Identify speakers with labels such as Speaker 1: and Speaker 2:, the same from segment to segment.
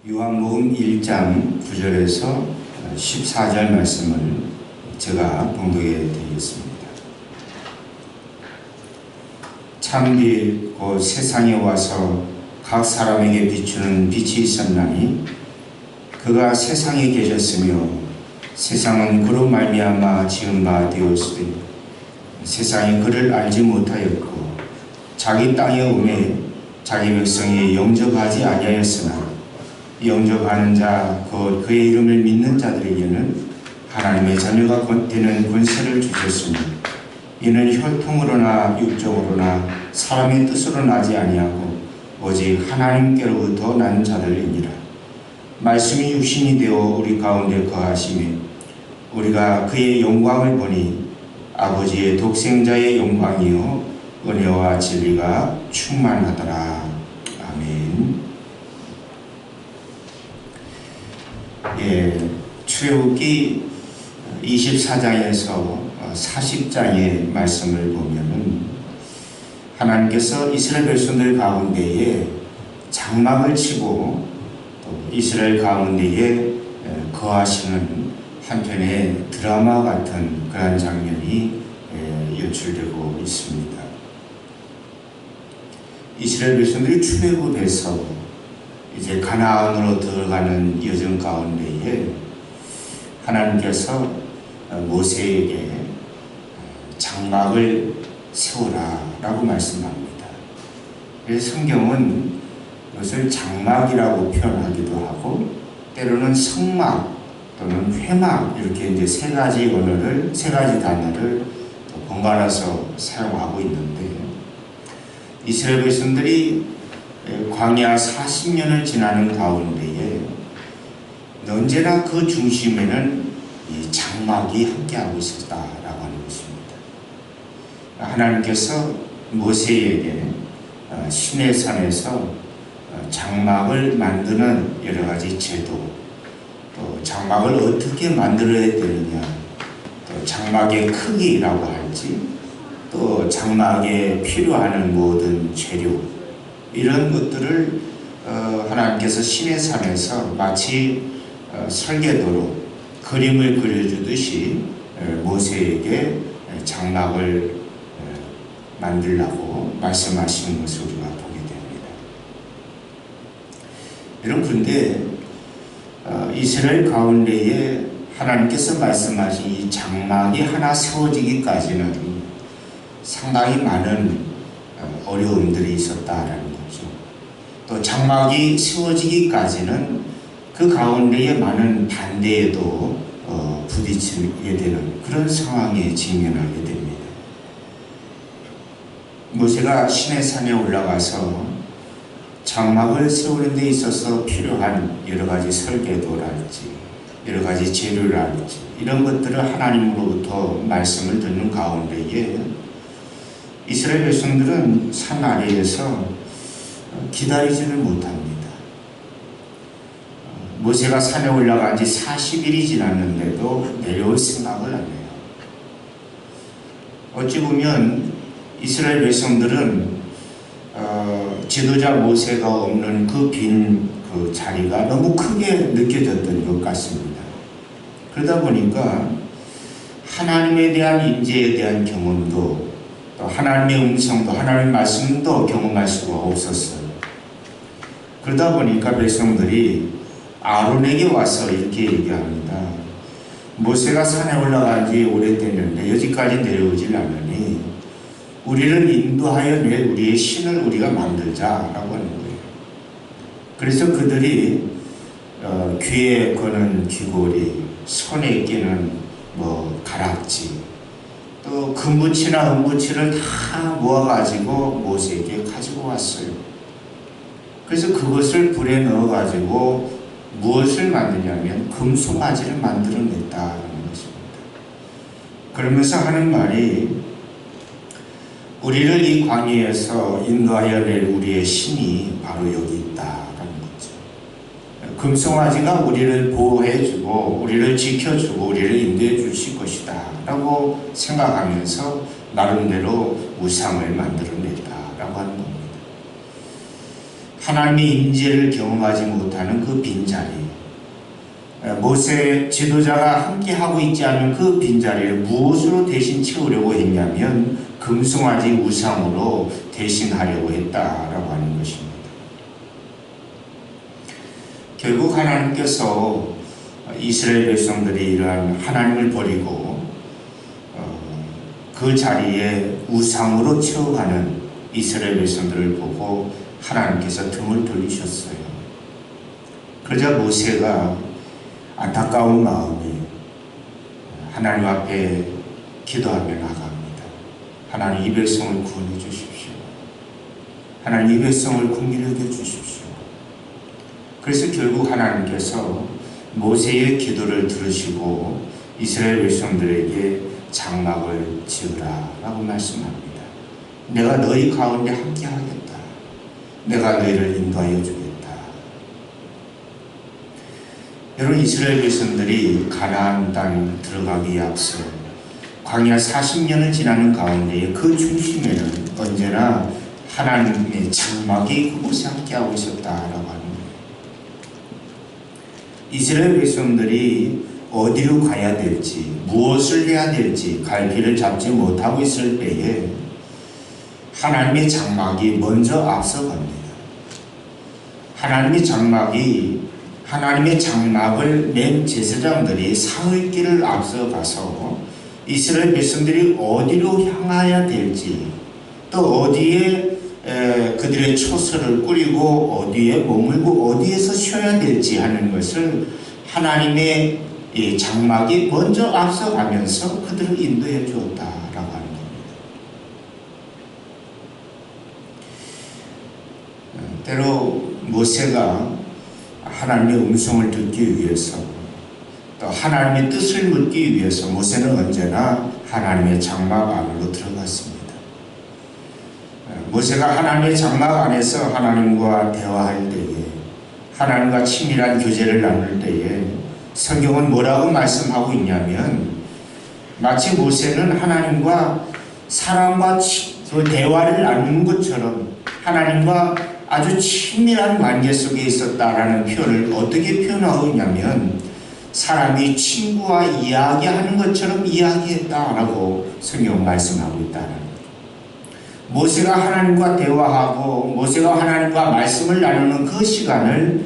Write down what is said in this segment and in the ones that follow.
Speaker 1: 요한복음 1장 9절에서 14절 말씀을 제가 봉독해 드리겠습니다. 참빛 곧 세상에 와서 각 사람에게 비추는 빛이 있었나니 그가 세상에 계셨으며 세상은 그로 말미암아 지은 바 되었으되 세상이 그를 알지 못하였고 자기 땅에 오매 자기 백성이 영접하지 아니하였으나 영접하는 자 곧 그의 이름을 믿는 자들에게는 하나님의 자녀가 되는 권세를 주셨으니 이는 혈통으로나 육적으로나 사람의 뜻으로 나지 아니하고 오직 하나님께로부터 난 자들이니라. 말씀이 육신이 되어 우리 가운데 거하시며 우리가 그의 영광을 보니 아버지의 독생자의 영광이요 은혜와 진리가 충만하더라. 아멘. 출애굽기 24장에서 40장의 말씀을 보면은 하나님께서 이스라엘 백성들 가운데에 장막을 치고 또 이스라엘 가운데에 거하시는 한편의 드라마 같은 그런 장면이 연출되고 있습니다. 이스라엘 백성들이 출애굽해서 이제 가나안으로 들어가는 여정 가운데에 하나님께서 모세에게 장막을 세우라 라고 말씀합니다. 그래서 성경은 이것을 장막이라고 표현하기도 하고 때로는 성막 또는 회막 이렇게 이제 세 가지 단어를 번갈아서 사용하고 있는데 이스라엘 백성들이 광야 40년을 지나는 가운데에 언제나 그 중심에는 이 장막이 함께하고 있었다라고 하는 것입니다. 하나님께서 모세에게 시내산에서 장막을 만드는 여러 가지 제도, 또 장막을 어떻게 만들어야 되느냐, 또 장막의 크기라고 할지, 또 장막에 필요한 모든 재료, 이런 것들을 하나님께서 시내산에서 마치 설계도로 그림을 그려주듯이 모세에게 장막을 만들라고 말씀하시는 것을 우리가 보게 됩니다. 여러분, 그런데 이스라엘 가운데에 하나님께서 말씀하신 이 장막이 하나 세워지기까지는 상당히 많은 어려움들이 있었다라는 거죠. 또 장막이 세워지기까지는 그 가운데에 많은 반대에도 부딪히게 되는 그런 상황에 직면하게 됩니다. 모세가 시내산에 올라가서 장막을 세우는 데 있어서 필요한 여러 가지 설계도랄지 여러 가지 재료랄지 이런 것들을 하나님으로부터 말씀을 듣는 가운데에 이스라엘 백성들은 산 아래에서 기다리지를 못합니다. 모세가 산에 올라간 지 40일이 지났는데도 내려올 생각을 안 해요. 어찌 보면 이스라엘 백성들은 지도자 모세가 없는 그 빈 그 자리가 너무 크게 느껴졌던 것 같습니다. 그러다 보니까 하나님에 대한 임재에 대한 경험도 또 하나님의 음성도 하나님의 말씀도 경험할 수가 없었어요. 그러다 보니까 백성들이 아론에게 와서 이렇게 얘기합니다. 모세가 산에 올라간 지 오래됐는데 여기까지 내려오질 않으니 우리를 인도하여 내 우리의 신을 우리가 만들자라고 하는 거예요. 그래서 그들이 귀에 거는 귀고리, 손에 끼는 가락지, 또 금붙이나 은붙이를 다 모아가지고 모세에게 가지고 왔어요. 그래서 그것을 불에 넣어가지고 무엇을 만드냐면 금송아지를 만들어냈다는 것입니다. 그러면서 하는 말이 우리를 이 광야에서 인도하여 낼 우리의 신이 바로 여기 있다라는 거죠. 금송아지가 우리를 보호해주고 우리를 지켜주고 우리를 인도해 주실 것이다 라고 생각하면서 나름대로 우상을 만들어냈다라고 하는 겁니다. 하나님의 임재를 경험하지 못하는 그 빈자리, 모세 지도자가 함께 하고 있지 않은 그 빈자리를 무엇으로 대신 채우려고 했냐면 금송아지 우상으로 대신하려고 했다라고 하는 것입니다. 결국 하나님께서 이스라엘 백성들이 이러한 하나님을 버리고 그 자리에 우상으로 채워가는 이스라엘 백성들을 보고 하나님께서 등을 돌리셨어요. 그러자 모세가 안타까운 마음에 하나님 앞에 기도하며 나갑니다. 하나님 이 백성을 구원해 주십시오. 하나님 이 백성을 긍휼히 여겨 주십시오. 그래서 결국 하나님께서 모세의 기도를 들으시고 이스라엘 백성들에게 장막을 지으라 라고 말씀합니다. 내가 너희 가운데 함께 하겠다. 내가 너희를 인도하여 주겠다. 여러분, 이스라엘 백성들이 가나안 땅 들어가기에 앞서 광야 40년을 지나는 가운데 그 중심에는 언제나 하나님의 장막이 그곳에 함께하고 있었다라고 하는 거예요. 이스라엘 백성들이 어디로 가야 될지, 무엇을 해야 될지 갈피를 잡지 못하고 있을 때에 하나님의 장막이 먼저 앞서갑니다. 하나님의 장막을 맨 제사장들이 사흘 길을 앞서가서 이스라엘 백성들이 어디로 향해야 될지, 또 어디에 그들의 초소를 꾸리고 어디에 머물고 어디에서 쉬어야 될지 하는 것을 하나님의 이 장막이 먼저 앞서가면서 그들을 인도해 주었다라고 하는 겁니다. 때로 모세가 하나님의 음성을 듣기 위해서, 또 하나님의 뜻을 묻기 위해서 모세는 언제나 하나님의 장막 안으로 들어갔습니다. 모세가 하나님의 장막 안에서 하나님과 대화할 때에, 하나님과 친밀한 교제를 나눌 때에 성경은 뭐라고 말씀하고 있냐면, 마치 모세는 하나님과 사람과 대화를 나누는 것처럼 하나님과 아주 친밀한 관계 속에 있었다라는 표현을 어떻게 표현하고 있냐면, 사람이 친구와 이야기하는 것처럼 이야기했다라고 성경은 말씀하고 있다는 거예요. 모세가 하나님과 대화하고 모세가 하나님과 말씀을 나누는 그 시간을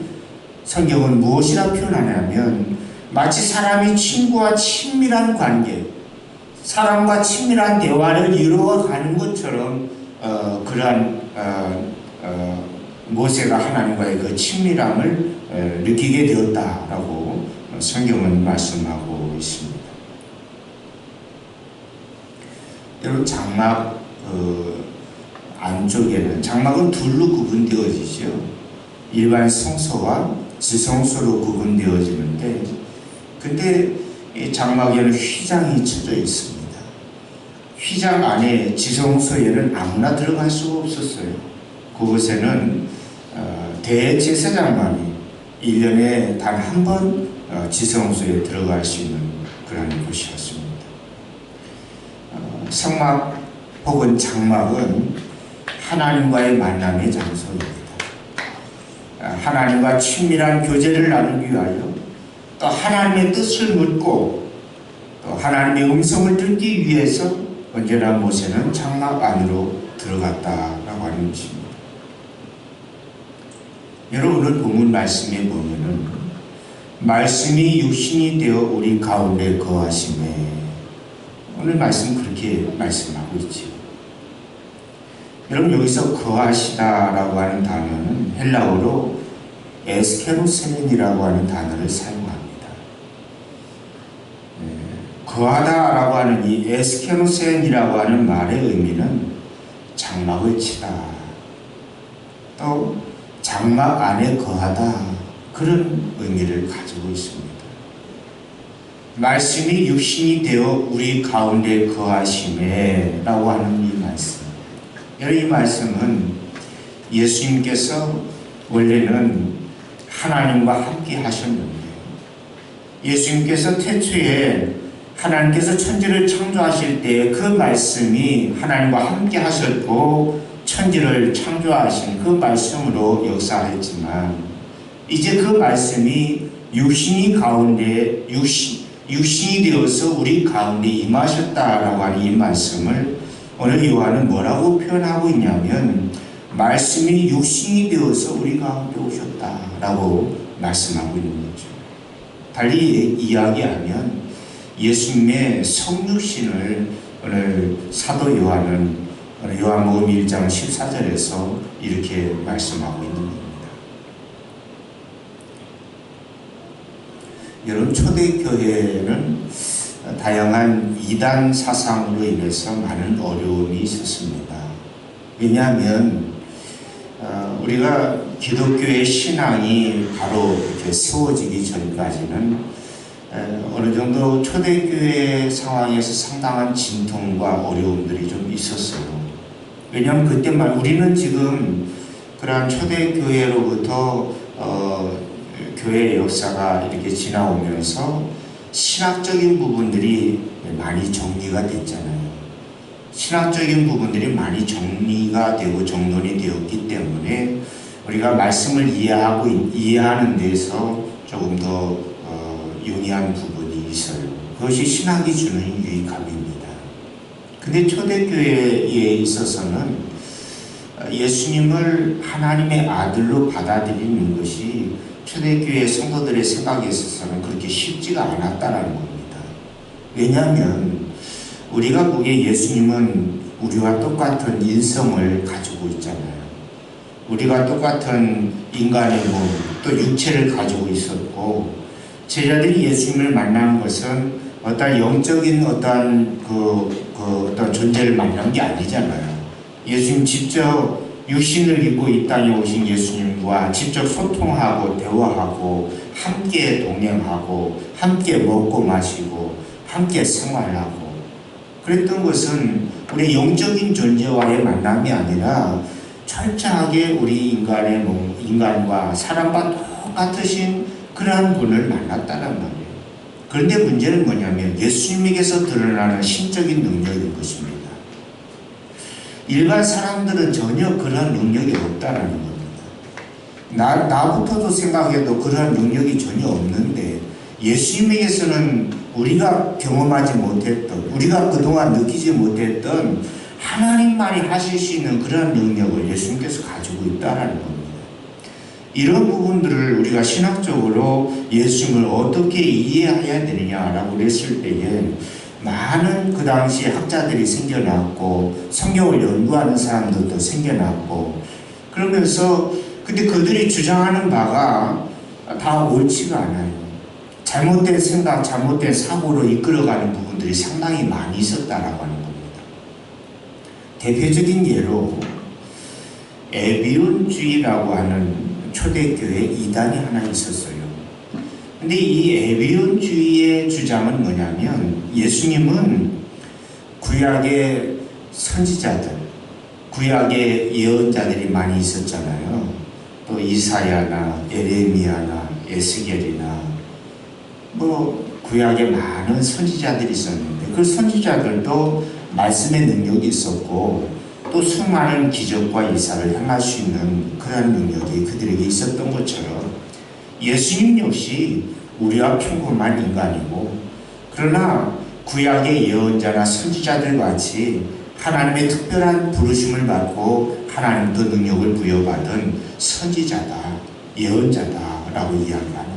Speaker 1: 성경은 무엇이라 표현하냐면, 마치 사람이 친구와 친밀한 관계, 사람과 친밀한 대화를 이루어가는 것처럼 그러한 모세가 하나님과의 그 친밀함을 느끼게 되었다라고 성경은 말씀하고 있습니다. 여러분, 장막 안쪽에는, 장막은 둘로 구분되어지죠. 일반 성소와 지성소로 구분되어지는데, 근데 이 장막에는 휘장이 쳐져 있습니다. 휘장 안에 지성소에는 아무나 들어갈 수가 없었어요. 그곳에는 대제사장만이 1년에 단 한 번 지성소에 들어갈 수 있는 그런 곳이었습니다. 성막 혹은 장막은 하나님과의 만남의 장소입니다. 하나님과 친밀한 교제를 나누기 위하여, 또 하나님의 뜻을 묻고 또 하나님의 음성을 듣기 위해서 언제나 모세는 장막 안으로 들어갔다라고 하는 것입니다. 여러분, 오늘 본문 말씀에 보면은 말씀이 육신이 되어 우리 가운데 거하심에, 오늘 말씀 그렇게 말씀하고 있지요. 여러분, 여기서 거하시다라고 하는 단어는 헬라어로 에스케노세멘이라고 하는 단어를 사용합니다. 거하다라고 하는 이 에스케노센이라고 하는 말의 의미는 장막을 치다, 또 장막 안에 거하다, 그런 의미를 가지고 있습니다. 말씀이 육신이 되어 우리 가운데 거하심에 라고 하는 이 말씀, 이 말씀은 예수님께서 원래는 하나님과 함께 하셨는데, 예수님께서 태초에 하나님께서 천지를 창조하실 때 그 말씀이 하나님과 함께 하셨고 천지를 창조하신 그 말씀으로 역사했지만 이제 그 말씀이 육신이 되어서 우리 가운데 임하셨다라고 하는 이 말씀을 오늘 요한은 뭐라고 표현하고 있냐면 말씀이 육신이 되어서 우리 가운데 오셨다라고 말씀하고 있는 거죠. 달리 이야기하면 예수님의 성육신을 오늘 사도 요한은 요한복음 1장 14절에서 이렇게 말씀하고 있는 겁니다. 여러분, 초대교회는 다양한 이단 사상으로 인해서 많은 어려움이 있었습니다. 왜냐하면 우리가 기독교의 신앙이 바로 이렇게 세워지기 전까지는 어느 정도 초대교회 상황에서 상당한 진통과 어려움들이 좀 있었어요. 왜냐하면 그때만 우리는 지금 그러한 초대교회로부터 교회의 역사가 이렇게 지나오면서 신학적인 부분들이 많이 정리가 됐잖아요. 신학적인 부분들이 많이 정리가 되고 정돈이 되었기 때문에 우리가 말씀을 이해하는 데서 조금 더 용이한 부분이 있어요. 그것이 신학이 주는 유익함입니다. 근데 초대교회에 있어서는 예수님을 하나님의 아들로 받아들이는 것이 초대교회 성도들의 생각에 있어서는 그렇게 쉽지가 않았다는 겁니다. 왜냐하면 우리가 보기에 예수님은 우리와 똑같은 인성을 가지고 있잖아요. 우리가 똑같은 인간의 몸, 또 육체를 가지고 있었고, 제자들이 예수님을 만난 것은 어떤 영적인 어떤 존재를 만난 게 아니잖아요. 예수님 직접 육신을 입고 이 땅에 오신 예수님과 직접 소통하고 대화하고 함께 동행하고 함께 먹고 마시고 함께 생활하고 그랬던 것은 우리 영적인 존재와의 만남이 아니라 철저하게 우리 인간과 사람과 똑같으신 그러한 분을 만났다는 말이에요. 그런데 문제는 뭐냐면 예수님에게서 드러나는 신적인 능력인 것입니다. 일반 사람들은 전혀 그런 능력이 없다는 겁니다. 나부터도 생각해도 그런 능력이 전혀 없는데 예수님에게서는 우리가 경험하지 못했던, 우리가 그동안 느끼지 못했던 하나님만이 하실 수 있는 그런 능력을 예수님께서 가지고 있다는 겁니다. 이런 부분들을 우리가 신학적으로 예수님을 어떻게 이해해야 되느냐라고 했을 때에 많은 그 당시 학자들이 생겨났고 성경을 연구하는 사람들도 생겨났고 그러면서 근데 그들이 주장하는 바가 다 옳지가 않아요. 잘못된 생각, 잘못된 사고로 이끌어가는 부분들이 상당히 많이 있었다라고 하는 겁니다. 대표적인 예로 에비온주의라고 하는 초대교회 이단이 하나 있었어요. 근데 이 에비온주의의 주장은 뭐냐면 예수님은 구약의 선지자들, 구약의 예언자들이 많이 있었잖아요. 또 이사야나 에레미야나 에스겔이나 구약에 많은 선지자들이 있었는데 그 선지자들도 말씀의 능력이 있었고 또 수많은 기적과 이사를 행할 수 있는 그런 능력이 그들에게 있었던 것처럼 예수님 역시 우리와 평범한 인간이고 그러나 구약의 예언자나 선지자들 같이 하나님의 특별한 부르심을 받고 하나님도 능력을 부여받은 선지자다, 예언자다라고 이야기하는 거예요.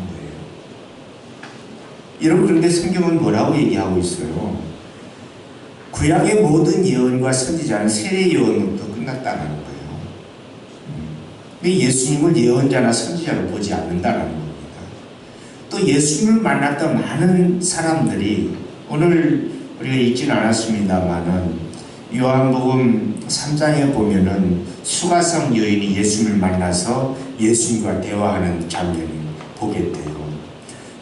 Speaker 1: 여러분, 그런데 성경은 뭐라고 얘기하고 있어요? 구약의 모든 예언과 선지자는 세례 예언으로부터 끝났다는 거예요. 예수님을 예언자나 선지자로 보지 않는다는 겁니다. 또 예수님을 만났던 많은 사람들이 오늘 우리가 읽지는 않았습니다만은 요한복음 3장에 보면은 수가성 여인이 예수님을 만나서 예수님과 대화하는 장면을 보게 돼요.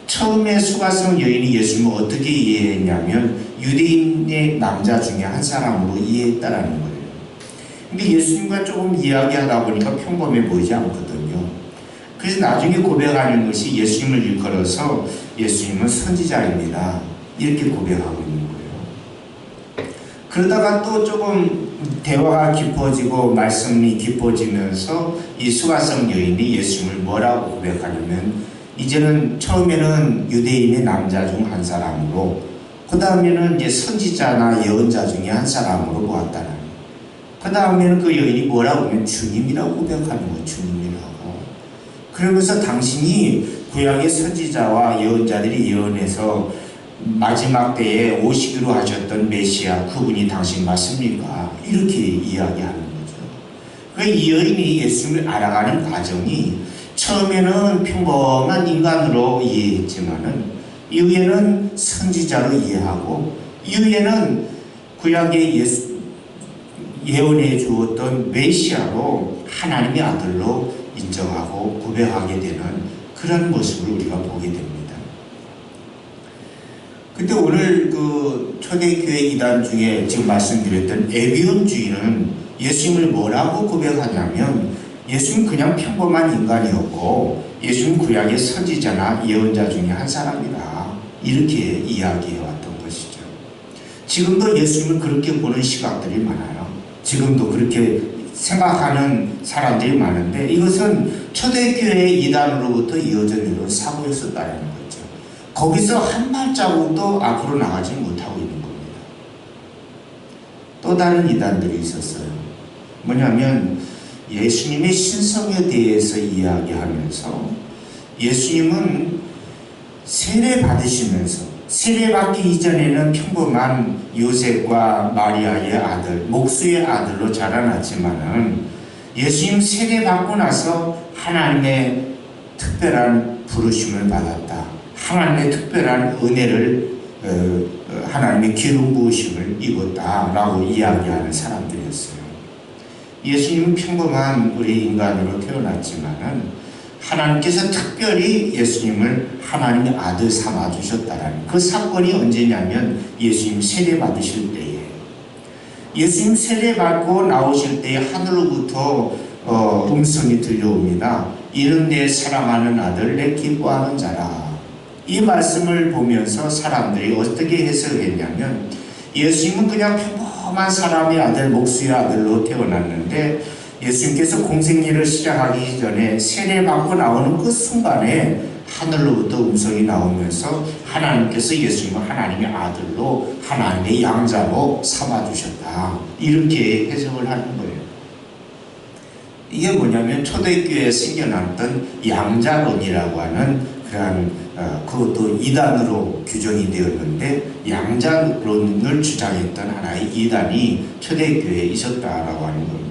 Speaker 1: 처음에 수가성 여인이 예수님을 어떻게 이해했냐면 유대인의 남자 중에 한 사람으로 이해했다라는 거예요. 근데 예수님과 조금 이야기하다 보니까 평범해 보이지 않거든요. 그래서 나중에 고백하는 것이 예수님을 일컬어서 예수님은 선지자입니다. 이렇게 고백하고 있는 거예요. 그러다가 또 조금 대화가 깊어지고 말씀이 깊어지면서 이 수가성 여인이 예수님을 뭐라고 고백하냐면, 이제는 처음에는 유대인의 남자 중 한 사람으로, 그 다음에는 이제 선지자나 예언자 중에 한 사람으로 보았다는, 그 다음에는 그 여인이 뭐라고 하면 주님이라고 고백하는 거예요. 주님이라고. 그러면서 당신이 구약의 선지자와 예언자들이 예언해서 마지막 때에 오시기로 하셨던 메시아, 그분이 당신 맞습니까? 이렇게 이야기하는 거죠. 이 여인이 예수님을 알아가는 과정이 처음에는 평범한 인간으로 이해했지만은 이후에는 선지자로 이해하고, 이후에는 구약의 예언해 주었던 메시아로 하나님의 아들로 인정하고 고백하게 되는 그런 모습을 우리가 보게 됩니다. 근데 오늘 그 초대교회 이단 중에 지금 말씀드렸던 에비온주의는 예수님을 뭐라고 고백하냐면, 예수님 그냥 평범한 인간이었고 예수님 구약의 선지자나 예언자 중에 한 사람이다, 이렇게 이야기해 왔던 것이죠. 지금도 예수님을 그렇게 보는 시각들이 많아요. 지금도 그렇게 생각하는 사람들이 많은데, 이것은 초대교회 이단으로부터 이어져 내려온 사고였었다는 거죠. 거기서 한 발자국도 앞으로 나가지 못하고 있는 겁니다. 또 다른 이단들이 있었어요. 뭐냐면 예수님의 신성에 대해서 이야기하면서, 예수님은 세례 받으시면서, 세례 받기 이전에는 평범한 요셉과 마리아의 아들, 목수의 아들로 자라났지만은 예수님 세례 받고 나서 하나님의 특별한 부르심을 받았다, 하나님의 특별한 은혜를 하나님의 기름 부으심을 입었다라고 이야기하는 사람들이었어요. 예수님은 평범한 우리 인간으로 태어났지만은 하나님께서 특별히 예수님을 하나님의 아들 삼아 주셨다라는 그 사건이 언제냐면 예수님 세례 받으실 때에, 예수님 세례 받고 나오실 때에 하늘로부터 음성이 들려옵니다. 이는 내 사랑하는 아들, 내 기뻐하는 자라. 이 말씀을 보면서 사람들이 어떻게 해석했냐면, 예수님은 그냥 평범한 사람의 아들, 목수의 아들로 태어났는데 예수님께서 공생애를 시작하기 전에 세례받고 나오는 그 순간에 하늘로부터 음성이 나오면서 하나님께서 예수님을 하나님의 아들로, 하나님의 양자로 삼아주셨다, 이렇게 해석을 하는 거예요. 이게 뭐냐면 초대교회에 생겨났던 양자론이라고 하는 그러한 그것도 이단으로 규정이 되었는데, 양자론을 주장했던 하나의 이단이 초대교회에 있었다라고 하는 겁니다.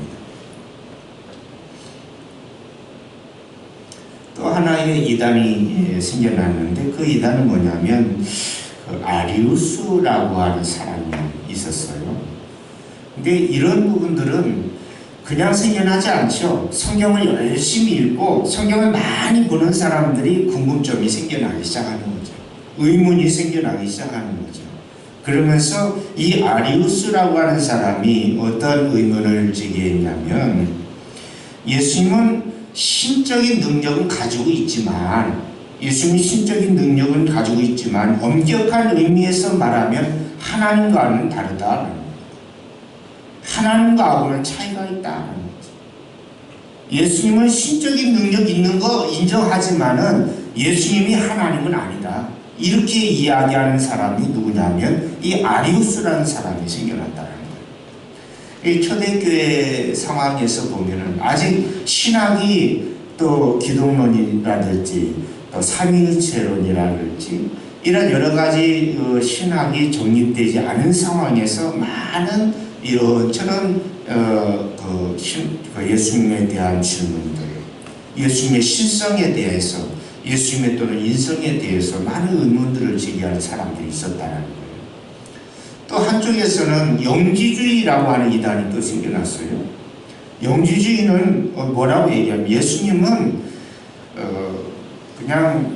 Speaker 1: 또 하나의 이단이 생겨났는데, 그 이단은 뭐냐면 아리우스라고 하는 사람이 있었어요. 근데 이런 부분들은 그냥 생겨나지 않죠. 성경을 열심히 읽고 성경을 많이 보는 사람들이 궁금점이 생겨나기 시작하는 거죠. 의문이 생겨나기 시작하는 거죠. 그러면서 이 아리우스라고 하는 사람이 어떤 의문을 제기했냐면, 예수님은 신적인 능력은 가지고 있지만, 예수님이 신적인 능력은 가지고 있지만 엄격한 의미에서 말하면 하나님과는 다르다. 하나님과는 차이가 있다는 거죠. 예수님은 신적인 능력 있는 거 인정하지만은 예수님이 하나님은 아니다, 이렇게 이야기하는 사람이 누구냐면 이 아리우스라는 사람이 생겨났다는 거예요. 이 초대교회 상황에서 보면은 아직 신학이 또 기독론이라든지 또 삼위일체론이라든지 이런 여러 가지 신학이 정립되지 않은 상황에서 많은 이런저런 예수님에 대한 질문들, 예수님의 신성에 대해서, 예수님의 또는 인성에 대해서 많은 의문들을 제기하는 사람들이 있었다는 거예요. 또 한쪽에서는 영지주의라고 하는 이단이 또 생겨났어요. 영지주의는 뭐라고 얘기하면, 예수님은 그냥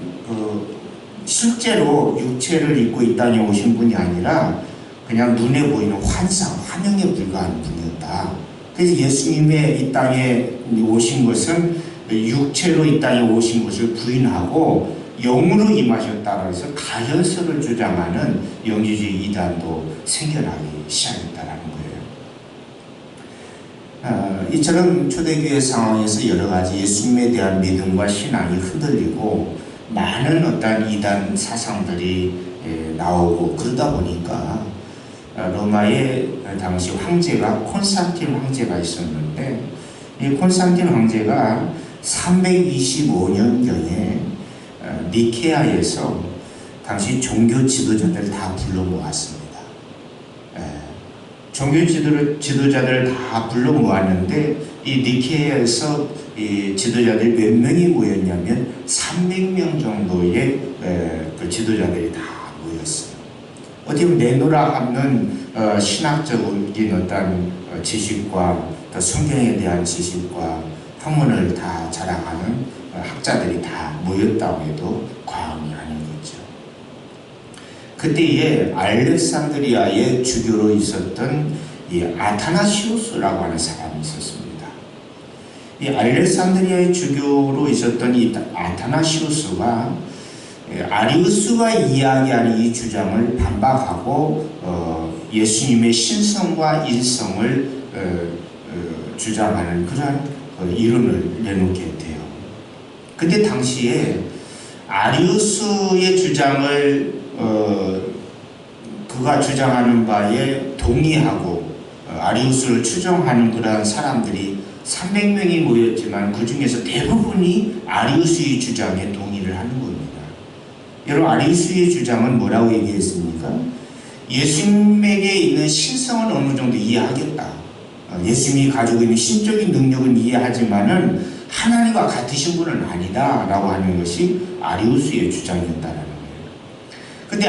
Speaker 1: 실제로 육체를 입고 이 땅에 오신 분이 아니라 그냥 눈에 보이는 환상, 환영에 불과한 분이었다. 그래서 예수님의 이 땅에 오신 것은 육체로 이 땅에 오신 것을 부인하고 영으로 임하셨다고 해서 가현서를 주장하는 영주주의 이단도 생겨나기 시작했다는 거예요. 이처럼 초대교회 상황에서 여러 가지 예수님에 대한 믿음과 신앙이 흔들리고 많은 어떤 이단 사상들이 나오고 그러다 보니까 로마의 당시 황제가 콘스탄틴 황제가 있었는데 이 콘스탄틴 황제가 325년경에 니케아에서 당시 종교 지도자들을 다 불러 모았습니다. 종교 지도자들을 다 불러 모았는데 이 니케아에서 이 지도자들이 몇 명이 모였냐면 300명 정도의 그 지도자들이 다 모였어요. 어떻게 보면 내노라 하는 신학적인 어떤 지식과 또 성경에 대한 지식과 학문을 다 자랑하는 학자들이 다 모였다고 해도 과언이 아닌 거죠. 그때에 알렉산드리아의 주교로 있었던 이 아타나시우스라고 하는 사람이 있었습니다. 이 알렉산드리아의 주교로 있었던 이 아타나시우스가 아리우스가 이야기하는 이 주장을 반박하고 예수님의 신성과 인성을 주장하는 그러한 이론을 내놓게 돼요. 근데 당시에 아리우스의 주장을 그가 주장하는 바에 동의하고 아리우스를 추종하는 그러한 사람들이 300명이 모였지만 그 중에서 대부분이 아리우스의 주장에 동의를 하는 겁니다. 여러분, 아리우스의 주장은 뭐라고 얘기했습니까? 예수님에게 있는 신성은 어느 정도 이해하겠다. 예수님이 가지고 있는 신적인 능력은 이해하지만은 하나님과 같으신 분은 아니다 라고 하는 것이 아리우스의 주장이었다는 거예요. 근데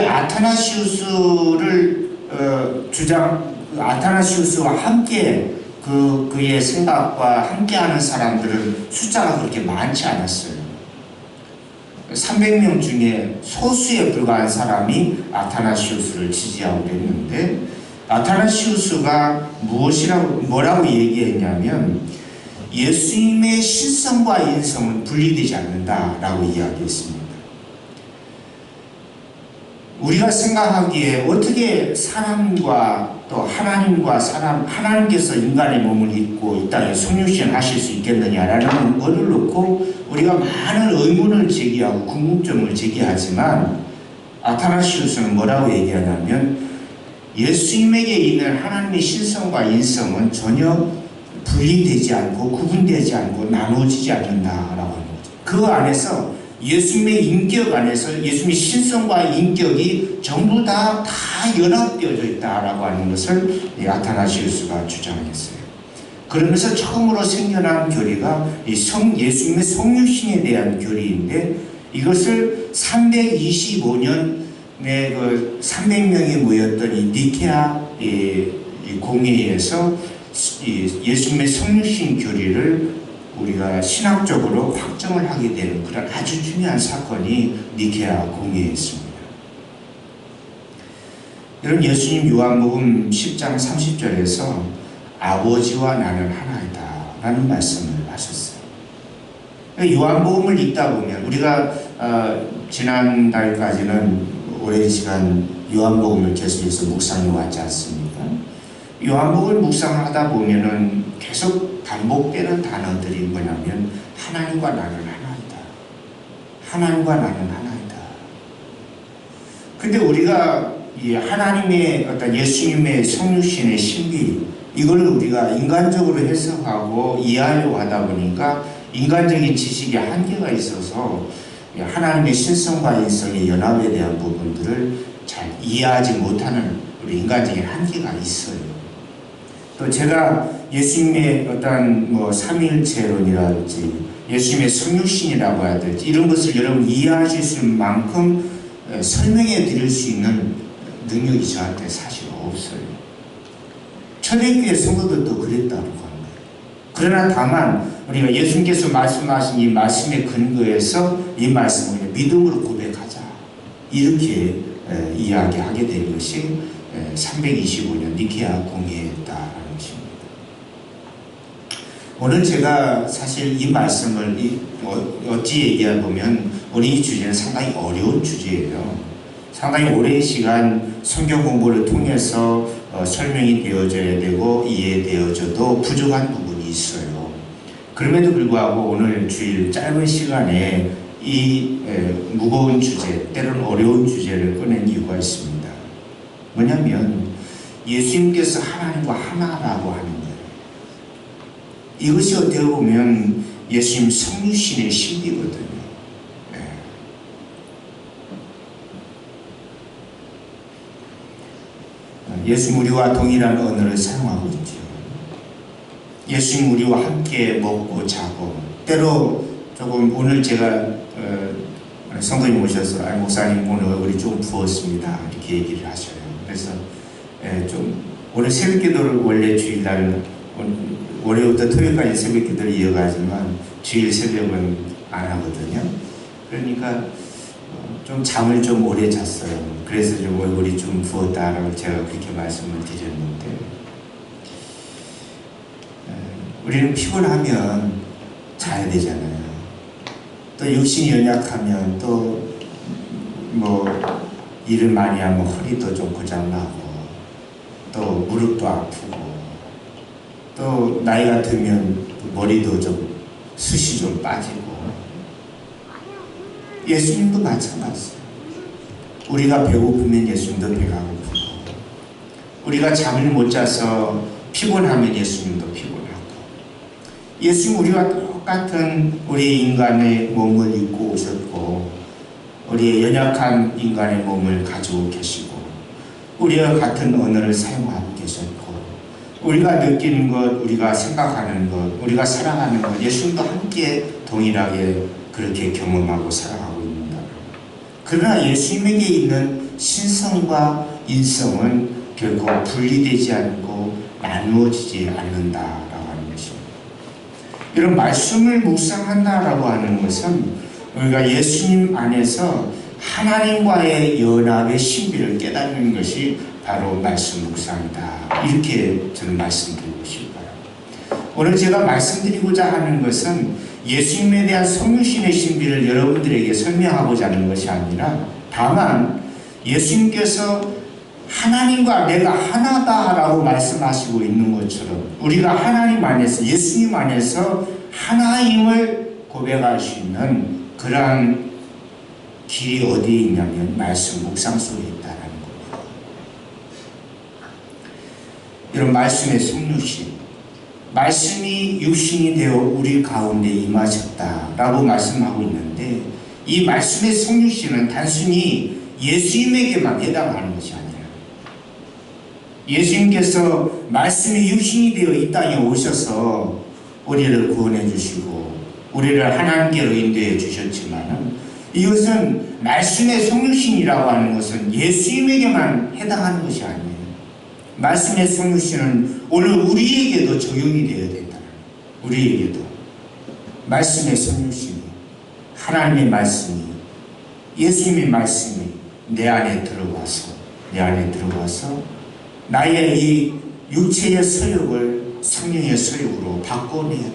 Speaker 1: 아타나시우스와 함께 그의 생각과 함께하는 사람들은 숫자가 그렇게 많지 않았어요. 300명 중에 소수에 불과한 사람이 아타나시우스를 지지하고 그랬는데 아타나시우스가 뭐라고 얘기했냐면 예수님의 신성과 인성은 분리되지 않는다라고 이야기했습니다. 우리가 생각하기에 어떻게 사람과 또 하나님께서 인간의 몸을 입고 이 땅에 성육신 하실 수 있겠느냐라는 것을 놓고 우리가 많은 의문을 제기하고 궁금점을 제기하지만 아타나시우스는 뭐라고 얘기하냐면 예수님에게 있는 하나님의 신성과 인성은 전혀 분리되지 않고 구분되지 않고 나누어지지 않는다라고 하는 거죠. 그 안에서 예수님의 인격 안에서 예수님의 신성과 인격이 전부 다 연합되어져 있다라고 하는 것을 아타나시우스가 주장했어요. 그러면서 처음으로 생겨난 교리가 예수님의 성육신에 대한 교리인데 이것을 325년에 300명이 모였던 이 니케아 공회에서 예수님의 성육신 교리를 우리가 신학적으로 확정을 하게 되는 그런 아주 중요한 사건이 니케아 공회였습니다. 여러분, 예수님 요한복음 10장 30절에서 아버지와 나는 하나이다 라는 말씀을 하셨어요. 요한복음을 읽다 보면 우리가 지난달까지는 오랜 시간 요한복음을 계속해서 묵상해 왔지 않습니까? 요한복음을 묵상을 하다 보면은 계속 반복되는 단어들이 뭐냐면 하나님과 나는 하나이다. 하나님과 나는 하나이다. 근데 우리가 이 하나님의 어떤 예수님의 성육신의 신비 이걸 우리가 인간적으로 해석하고 이해하려고 하다 보니까 인간적인 지식에 한계가 있어서 하나님의 신성과 인성의 연합에 대한 부분들을 잘 이해하지 못하는 우리 인간적인 한계가 있어요. 또 제가 예수님의 어떤 삼위일체론이라든지 예수님의 성육신이라고 해야 될지 이런 것을 여러분 이해하실 수 있는 만큼 설명해 드릴 수 있는 능력이 저한테 사실 없어요. 초대교회 성도들도 그랬다고 합니다. 그러나 다만 우리가 예수님께서 말씀하신 이 말씀의 근거에서 이 말씀을 믿음으로 고백하자 이렇게 이야기하게 된 것이 325년 니케아 공회였다라는 것입니다. 오늘 제가 사실 이 말씀을 어찌 얘기해보면 오늘 이 주제는 상당히 어려운 주제예요. 상당히 오랜 시간 성경 공부를 통해서 설명이 되어져야 되고 이해되어져도 부족한 부분이 있어요. 그럼에도 불구하고 오늘 주일 짧은 시간에 이 무거운 주제, 때로는 어려운 주제를 꺼낸 이유가 있습니다. 뭐냐면 예수님께서 하나님과 하나라고 하는 거예요. 이것이 어떻게 보면 예수님 성유신의 신비거든요. 예수님 우리와 동일한 언어를 사용하고 있죠. 예수님 우리와 함께 먹고 자고, 때로 조금 오늘 제가 성도님 오셔서 목사님 오늘 얼굴이 좀 부었습니다 이렇게 얘기를 하셔요. 그래서 좀 오늘 새벽기도를 원래 주일날 월요일부터 토요일까지 새벽기도를 이어가지만 주일 새벽은 안 하거든요. 그러니까 좀 잠을 좀 오래 잤어요. 그래서 좀 얼굴이 좀 부었다라고 제가 그렇게 말씀을 드렸는데, 우리는 피곤하면 자야 되잖아요. 또 육신이 연약하면 또 뭐 일을 많이 하면 허리도 좀 고장나고 또 무릎도 아프고 또 나이가 들면 머리도 좀 숱이 좀 빠지고. 예수님도 마찬가지예요. 우리가 배고프면 예수님도 배가 고프고, 우리가 잠을 못 자서 피곤하면 예수님도 피곤하고, 예수님 우리와 똑같은 우리 인간의 몸을 입고 오셨고 우리의 연약한 인간의 몸을 가지고 계시고 우리와 같은 언어를 사용하고 계셨고, 우리가 느끼는 것, 우리가 생각하는 것, 우리가 사랑하는 것 예수님도 함께 동일하게 그렇게 경험하고 살아가고 있습니다. 그러나 예수님에게 있는 신성과 인성은 결코 분리되지 않고 나누어지지 않는다라고 하는 것입니다. 이런 말씀을 묵상한다라고 하는 것은 우리가 예수님 안에서 하나님과의 연합의 신비를 깨닫는 것이 바로 말씀 묵상이다. 이렇게 저는 말씀드리고 싶어요. 오늘 제가 말씀드리고자 하는 것은 예수님에 대한 성유신의 신비를 여러분들에게 설명하고자 하는 것이 아니라, 다만 예수님께서 하나님과 내가 하나다라고 말씀하시고 있는 것처럼 우리가 하나님 안에서, 예수님 안에서 하나임을 고백할 수 있는 그러한 길이 어디에 있냐면 말씀 묵상 속에 있다는 겁니다. 이런 말씀의 성유신, 말씀이 육신이 되어 우리 가운데 임하셨다라고 말씀하고 있는데, 이 말씀의 성유신은 단순히 예수님에게만 해당하는 것이 아니라 예수님께서 말씀이 육신이 되어 이 땅에 오셔서 우리를 구원해 주시고 우리를 하나님께로 인도해 주셨지만, 이것은 말씀의 성유신이라고 하는 것은 예수님에게만 해당하는 것이 아니에요. 말씀의 성유신은 오늘 우리에게도 적용이 되어야 된다. 우리에게도 말씀의 성유신이, 하나님의 말씀이, 예수님의 말씀이 내 안에 들어와서 나의 이 육체의 서욕을 성령의 서욕으로 바꿔내야 돼.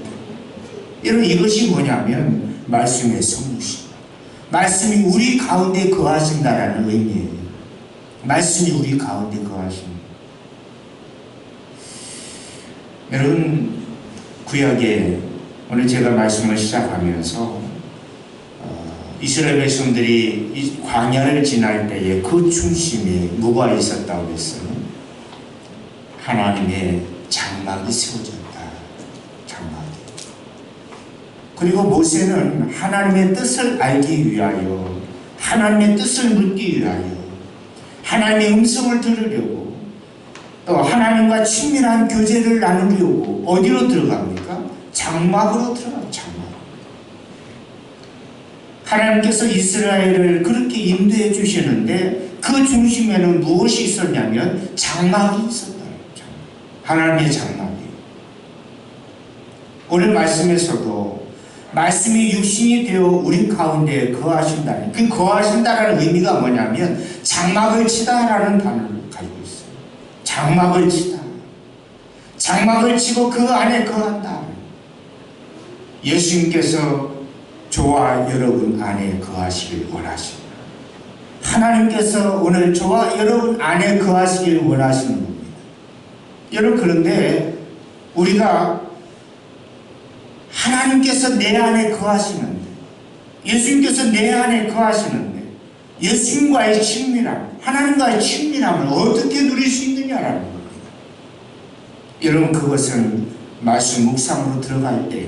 Speaker 1: 여러분, 이것이 뭐냐면 말씀의 성유신, 말씀이 우리 가운데 거하신다라는 의미예요. 말씀이 우리 가운데 거하신다. 여러분, 구약에 오늘 제가 말씀을 시작하면서 이스라엘 백성들이 이 광야를 지날 때에 그 중심에 뭐가 있었다고 했어요? 하나님의 장막이 세워졌다. 장막이. 그리고 모세는 하나님의 뜻을 알기 위하여, 하나님의 뜻을 묻기 위하여, 하나님의 음성을 들으려고, 또 하나님과 친밀한 교제를 나누려고 어디로 들어갑니까? 장막으로 들어가요. 장막. 하나님께서 이스라엘을 그렇게 인도해 주시는데 그 중심에는 무엇이 있었냐면 장막이 있었다. 하나님의 장막이. 오늘 말씀에서도 말씀이 육신이 되어 우리 가운데 거하신다는, 그 거하신다라는 의미가 뭐냐면 장막을 치다라는 단어를 가지고 있어요. 장막을 치다. 장막을 치고 그 안에 거한다. 예수님께서 저와 여러분 안에 거하시길 원하십니다. 하나님께서 오늘 저와 여러분 안에 거하시길 원하시는 겁니다. 여러분, 그런데 우리가 하나님께서 내 안에 거하시는데, 예수님께서 내 안에 거하시는데, 예수님과의 친밀함, 하나님과의 친밀함을 어떻게 누릴 수 있느냐라는 겁니다. 여러분, 그것은 말씀 묵상으로 들어갈 때에,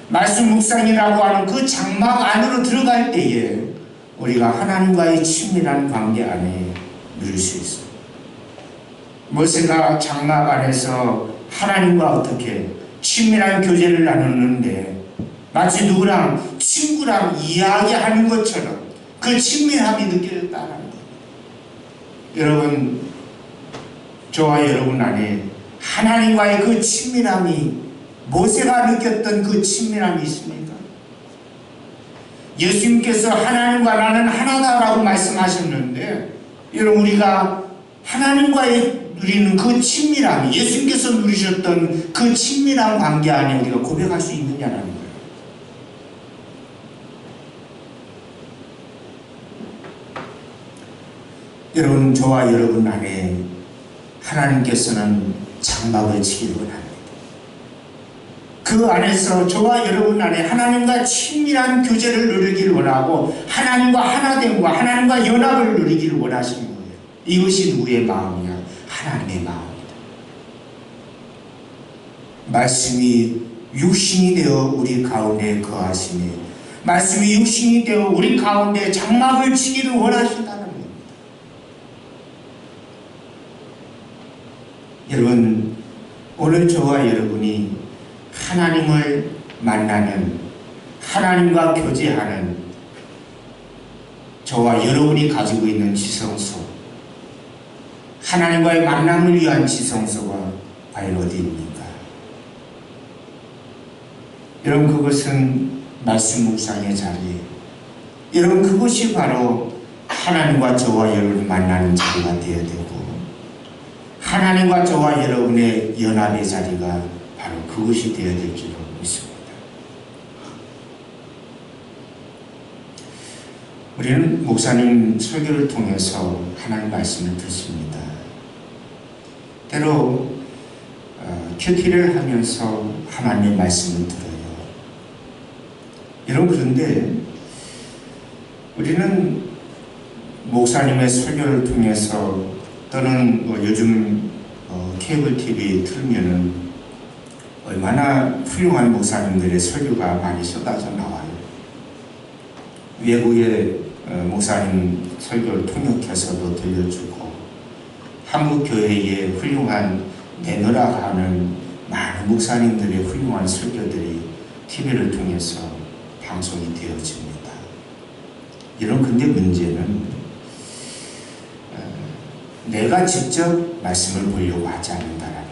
Speaker 1: 말씀 묵상이라고 하는 그 장막 안으로 들어갈 때에 우리가 하나님과의 친밀한 관계 안에 누릴 수 있습니다. 모세가 장막 안에서 하나님과 어떻게 친밀한 교제를 나누는데 마치 누구랑 친구랑 이야기하는 것처럼 그 친밀함이 느껴졌다는 거예요. 여러분, 저와 여러분 안에 하나님과의 그 친밀함이, 모세가 느꼈던 그 친밀함이 있습니까? 예수님께서 하나님과 나는 하나다라고 말씀하셨는데, 여러분, 우리가 하나님과의 누리는 그 친밀함이, 예수님께서 누리셨던 그 친밀한 관계 안에 우리가 고백할 수 있느냐라는 거예요. 여러분, 저와 여러분 안에 하나님께서는 장막을 치기를 원합니다. 그 안에서 저와 여러분 안에 하나님과 친밀한 교제를 누리기를 원하고, 하나님과 하나됨과 하나님과 연합을 누리기를 원하시는 거예요. 이것이 누구의 마음이냐? 하나님의 마음입니다. 말씀이 육신이 되어 우리 가운데 거하시니, 말씀이 육신이 되어 우리 가운데 장막을 치기를 원하신다는 겁니다. 여러분, 오늘 저와 여러분이 하나님을 만나는, 하나님과 교제하는 저와 여러분이 가지고 있는 지성소, 하나님과의 만남을 위한 지성소가 과연 어디입니까? 여러분, 그것은 말씀 묵상의 자리, 여러분, 그것이 바로 하나님과 저와 여러분을 만나는 자리가 되어야 되고, 하나님과 저와 여러분의 연합의 자리가 바로 그것이 되어야 될 줄로 믿습니다. 우리는 목사님 설교를 통해서 하나님 말씀을 듣습니다. 때로 큐티를 하면서 하나님의 말씀을 들어요. 여러분, 그런데 우리는 목사님의 설교를 통해서 또는 요즘 케이블 TV 틀면은 얼마나 훌륭한 목사님들의 설교가 많이 쏟아져 나와요. 외국의 목사님 설교를 통역해서도 들려주고, 한국 교회의 훌륭한 내노라 하는 많은 목사님들의 훌륭한 설교들이 TV를 통해서 방송이 되어집니다. 근데 문제는 내가 직접 말씀을 보려고 하지 않는다라는 거예요.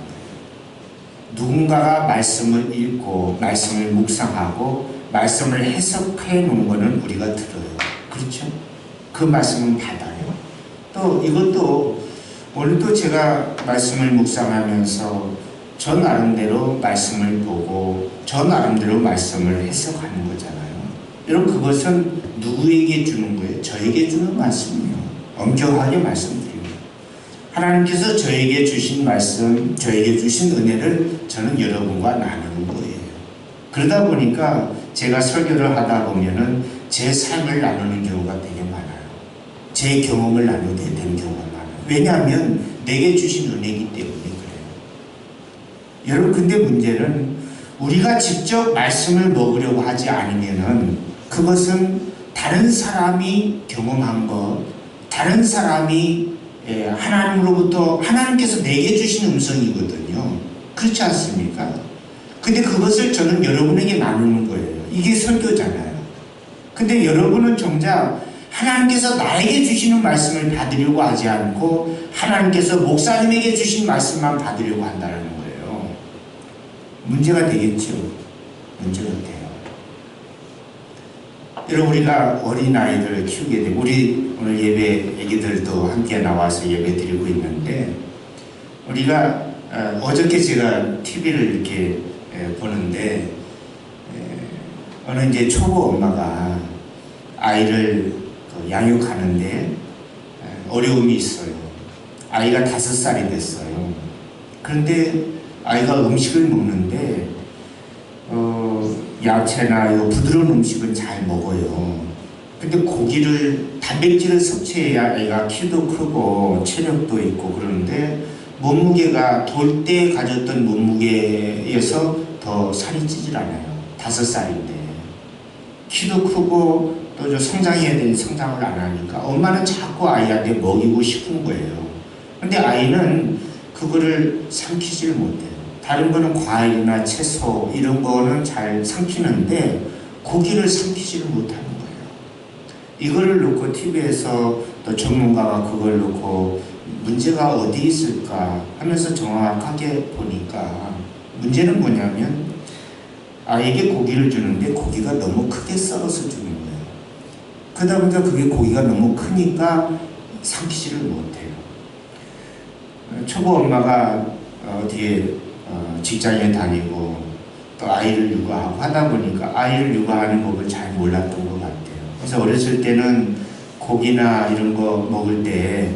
Speaker 1: 누군가가 말씀을 읽고 말씀을 묵상하고 말씀을 해석해 놓은 것은 우리가 들어요. 그렇죠? 그 말씀은 받아요. 또 이것도 오늘도 제가 말씀을 묵상하면서 저 나름대로 말씀을 보고 저 나름대로 말씀을 해석하는 거잖아요. 여러분, 그것은 누구에게 주는 거예요? 저에게 주는 말씀이에요. 엄격하게 말씀드립니다. 하나님께서 저에게 주신 말씀, 저에게 주신 은혜를 저는 여러분과 나누는 거예요. 그러다 보니까 제가 설교를 하다 보면은 제 삶을 나누는 경우가 되게 많아요. 제 경험을 나누게 되는 경우가 많아요. 왜냐하면 내게 주신 은혜이기 때문에 그래요. 여러분, 근데 문제는 우리가 직접 말씀을 먹으려고 하지 않으면은 그것은 다른 사람이 경험한 것, 다른 사람이 하나님으로부터, 하나님께서 내게 주신 음성이거든요. 그렇지 않습니까? 근데 그것을 저는 여러분에게 나누는 거예요. 이게 설교잖아요. 근데 여러분은 정작 하나님께서 나에게 주시는 말씀을 받으려고 하지 않고 하나님께서 목사님에게 주신 말씀만 받으려고 한다는 거예요. 문제가 되겠죠. 문제가 돼요. 여러분, 우리가 어린아이들을 키우게 되고, 우리 오늘 예배 애기들도 함께 나와서 예배 드리고 있는데, 우리가 어저께 제가 TV를 이렇게 보는데 어느 이제 초보 엄마가 아이를 양육하는데 어려움이 있어요. 아이가 5살이 됐어요. 그런데 아이가 음식을 먹는데 야채나 부드러운 음식은 잘 먹어요. 근데 고기를 단백질을 섭취해야 아이가 키도 크고 체력도 있고 그러는데 몸무게가 돌 때 가졌던 몸무게에서 더 살이 찌질 않아요. 5살인데 키도 크고 또 성장해야 될 성장을 안 하니까 엄마는 자꾸 아이한테 먹이고 싶은 거예요. 근데 아이는 그거를 삼키질 못해요. 다른 거는 과일이나 채소 이런 거는 잘 삼키는데 고기를 삼키지를 못하는 거예요. 이거를 놓고 TV에서 또 전문가가 그걸 놓고 문제가 어디 있을까 하면서 정확하게 보니까 문제는 뭐냐면 아이에게 고기를 주는데 고기가 너무 크게 썰어서 주는 거예요. 그러다 보니까 그게 고기가 너무 크니까 삼키지를 못해요. 초보 엄마가 어디에 직장에 다니고 또 아이를 육아하고 하다 보니까 아이를 육아하는 법을 잘 몰랐던 것 같아요. 그래서 어렸을 때는 고기나 이런 거 먹을 때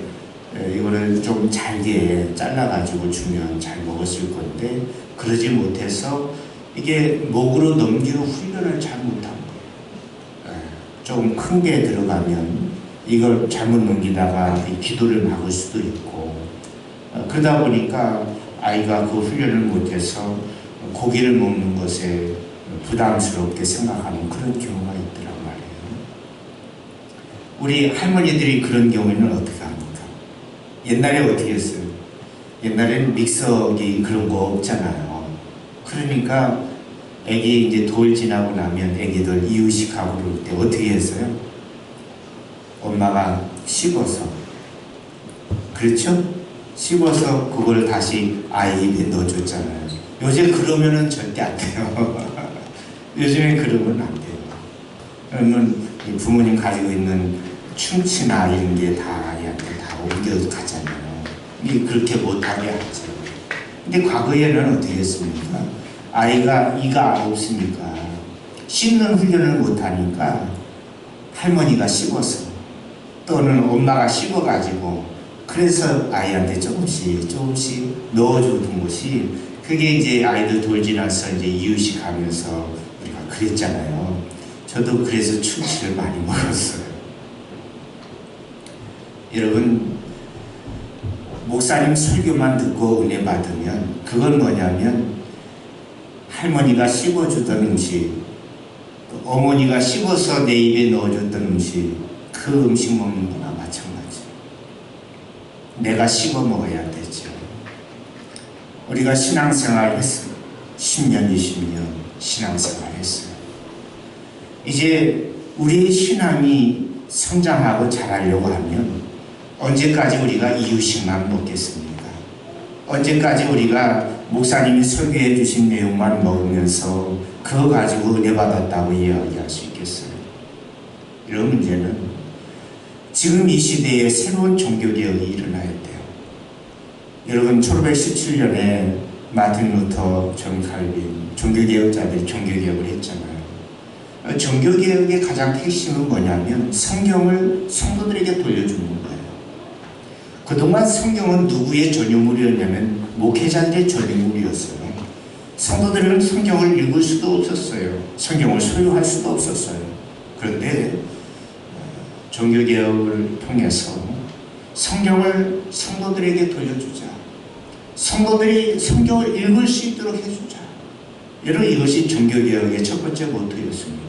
Speaker 1: 이거를 좀 잘게 잘라가지고 주면 잘 먹었을 건데 그러지 못해서 이게 목으로 넘기고 훈련을 잘 못한 거예요. 조금 큰 게 들어가면 이걸 잘못 넘기다가 기도를 막을 수도 있고 그러다 보니까 아이가 그 훈련을 못해서 고기를 먹는 것에 부담스럽게 생각하는 그런 경우가 있더란 말이에요. 우리 할머니들이 그런 경우에는 어떻게 합니까? 옛날에 어떻게 했어요? 옛날에는 믹서기 그런 거 없잖아요. 그러니까 애기 이제 돌 지나고 나면 애기들 이유식하고 그럴 때 어떻게 했어요? 엄마가 씹어서, 그렇죠? 씹어서 그걸 다시 아이 입에 넣어줬잖아요. 요새 그러면은 절대 안 돼요. 요즘에 그러면 안 돼요. 그러면 부모님 가지고 있는 충치나 이런 게 다 아이한테 다 옮겨가잖아요. 그렇게 못하게 하죠. 근데 과거에는 어떻게 했습니까? 아이가 이가 없으니까 씹는 훈련을 못하니까 할머니가 씹어서 또는 엄마가 씹어가지고 그래서 아이한테 조금씩 넣어주던 것이 그게 이제 아이들 돌 지나서 이제 이유식 하면서 우리가 그랬잖아요. 저도 그래서 충치를 많이 먹었어요. 여러분, 목사님 설교만 듣고 은혜 받으면 그건 뭐냐면 할머니가 씹어주던 음식, 어머니가 씹어서 내 입에 넣어줬던 음식, 그 음식 먹는 거나 마찬가지예요. 내가 씹어 먹어야 되죠. 우리가 신앙생활 했어요. 10년, 20년 신앙생활 했어요. 이제 우리의 신앙이 성장하고 자라려고 하면 언제까지 우리가 이유식만 먹겠습니까? 언제까지 우리가 목사님이 설교해 주신 내용만 먹으면서 그거 가지고 은혜 받았다고 이야기할 수 있겠어요? 이런 문제는 지금 이 시대에 새로운 종교개혁이 일어나야 돼요. 여러분 1517년에 마틴 루터, 존 칼빈 종교개혁자들이 종교개혁을 했잖아요. 종교개혁의 가장 핵심은 뭐냐면 성경을 성도들에게 돌려주는 거예요. 그동안 성경은 누구의 전유물이었냐면 목회자들의 전유물이었어요. 성도들은 성경을 읽을 수도 없었어요. 성경을 소유할 수도 없었어요. 그런데 종교개혁을 통해서 성경을 성도들에게 돌려주자. 성도들이 성경을 읽을 수 있도록 해주자. 여러분, 이것이 종교개혁의 첫 번째 모토였습니다.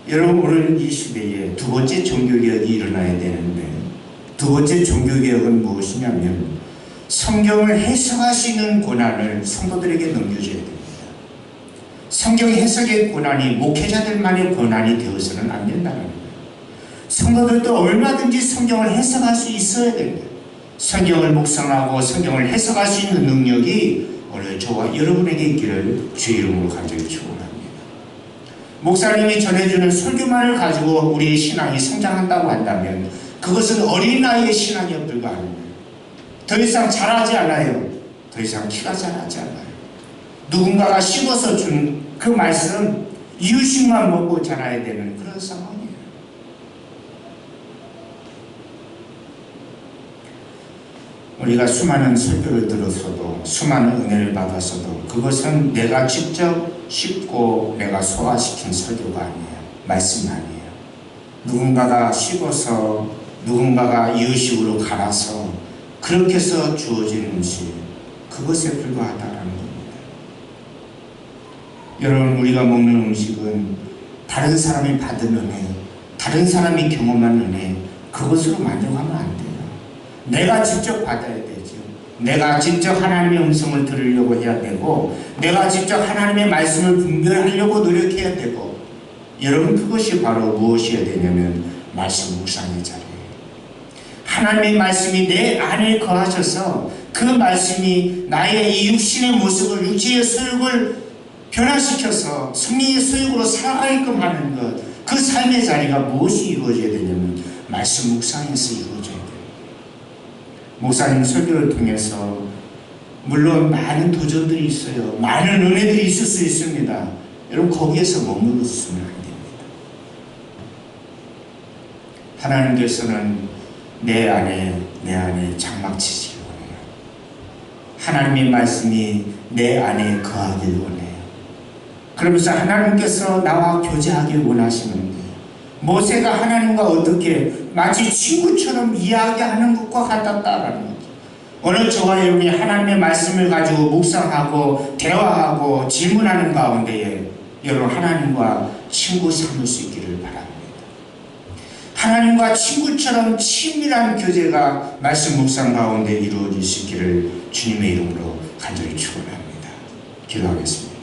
Speaker 1: 여러분, 오늘 이 시대에 두 번째 종교개혁이 일어나야 되는데 두 번째 종교개혁은 무엇이냐면 성경을 해석할 수 있는 권한을 성도들에게 넘겨줘야 됩니다. 성경 해석의 권한이 목회자들만의 권한이 되어서는 안 된다는 거예요. 성도들도 얼마든지 성경을 해석할 수 있어야 됩니다. 성경을 묵상하고 성경을 해석할 수 있는 능력이 오늘 저와 여러분에게 있기를 주의 이름으로 간절히 축원합니다. 목사님이 전해주는 설교만을 가지고 우리의 신앙이 성장한다고 한다면 그것은 어린아이의 신앙에 불과합니다. 더 이상 자라지 않아요. 더 이상 키가 자라지 않아요. 누군가가 씹어서 준 그 말씀, 이유식만 먹고 자라야 되는 그런 상황이에요. 우리가 수많은 설교를 들었어도 수많은 은혜를 받았어도 그것은 내가 직접 씹고 내가 소화시킨 설교가 아니에요. 말씀이 아니에요. 누군가가 씹어서 누군가가 이유식으로 갈아서 그렇게 해서 주어진 음식, 그것에 불과하다라는 겁니다. 여러분, 우리가 먹는 음식은 다른 사람이 받은 은혜, 다른 사람이 경험한 은혜, 그것으로 만족하면 안 돼요. 내가 직접 받아야 되죠. 내가 직접 하나님의 음성을 들으려고 해야 되고, 내가 직접 하나님의 말씀을 분별하려고 노력해야 되고, 여러분, 그것이 바로 무엇이어야 되냐면 말씀 묵상의 자리예요. 하나님의 말씀이 내 안에 거하셔서 그 말씀이 나의 이 육신의 모습을, 육체의 소욕을 변화시켜서 승리의 소욕으로 살아가게끔 하는 것, 그 삶의 자리가 무엇이 이루어져야 되냐면 말씀 묵상에서 이루어져야 돼요. 목사님 설교를 통해서 물론 많은 도전들이 있어요. 많은 은혜들이 있을 수 있습니다. 여러분, 거기에서 머물렀으면 안 됩니다. 하나님께서는 내 안에 장막치시기 원해요. 하나님의 말씀이 내 안에 거하길 원해요. 그러면서 하나님께서 나와 교제하길 원하시는데, 모세가 하나님과 어떻게 마치 친구처럼 이야기하는 것과 같았다라는 거죠. 오늘 저와 여러분이 하나님의 말씀을 가지고 묵상하고 대화하고 질문하는 가운데에 여러분 하나님과 친구 삼을 수 있기를 바랍니다. 하나님과 친구처럼 친밀한 교제가 말씀 묵상 가운데 이루어질 수 있기를 주님의 이름으로 간절히 축원합니다. 기도하겠습니다.